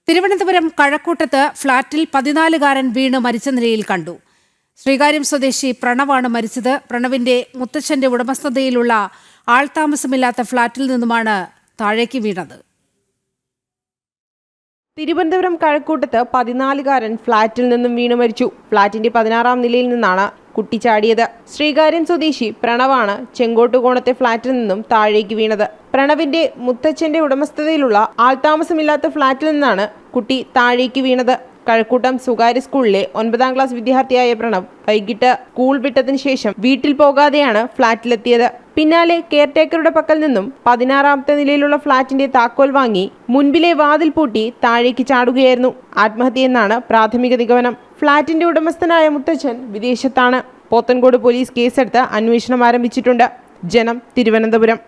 തിരുവനന്തപുരം കഴക്കൂട്ടത്ത് ഫ്ളാറ്റിൽ 14-കാരൻ വീണ് മരിച്ച നിലയിൽ കണ്ടു. ശ്രീകാര്യം സ്വദേശി പ്രണവാണ് മരിച്ചത്. പ്രണവിന്റെ മുത്തച്ഛന്റെ ഉടമസ്ഥതയിലുള്ള ആൾതാമസമില്ലാത്ത ഫ്ളാറ്റിൽ നിന്നുമാണ് താഴേക്ക് വീണത്. തിരുവനന്തപുരം കഴക്കൂട്ടത്ത് 14-കാരൻ ഫ്ളാറ്റിൽ നിന്നും വീണു മരിച്ചു. ഫ്ളാറ്റിന്റെ 16-ാം നിലയിൽ നിന്നാണ് കുട്ടി ചാടിയത്. ശ്രീകാര്യം സ്വദേശി പ്രണവാണ് ചെങ്കോട്ടുകോണത്തെ ഫ്ളാറ്റിൽ നിന്നും താഴേക്ക് വീണത്. പ്രണവിന്റെ മുത്തച്ഛന്റെ ഉടമസ്ഥതയിലുള്ള ആൾതാമസമില്ലാത്ത ഫ്ളാറ്റിൽ നിന്നാണ് കുട്ടി താഴേക്ക് വീണത്. കഴക്കൂട്ടം സ്വകാര്യ സ്കൂളിലെ 9ാം ക്ലാസ് വിദ്യാർത്ഥിയായ പ്രണവ് വൈകിട്ട് സ്കൂൾ വിട്ടതിന് ശേഷം വീട്ടിൽ പോകാതെയാണ് ഫ്ളാറ്റിലെത്തിയത്. പിന്നാലെ കെയർടേക്കറുടെ പക്കൽ നിന്നും 16ാമത്തെ നിലയിലുള്ള ഫ്ളാറ്റിന്റെ താക്കോൽ വാങ്ങി മുൻപിലെ വാതിൽ പൂട്ടി താഴേക്ക് ചാടുകയായിരുന്നു. ആത്മഹത്യയെന്നാണ് പ്രാഥമിക നിഗമനം. ഫ്ളാറ്റിന്റെ ഉടമസ്ഥനായ മുത്തച്ഛൻ വിദേശത്താണ്. പോത്തൻകോട് പോലീസ് കേസെടുത്ത് അന്വേഷണം ആരംഭിച്ചിട്ടുണ്ട്. ജനം, തിരുവനന്തപുരം.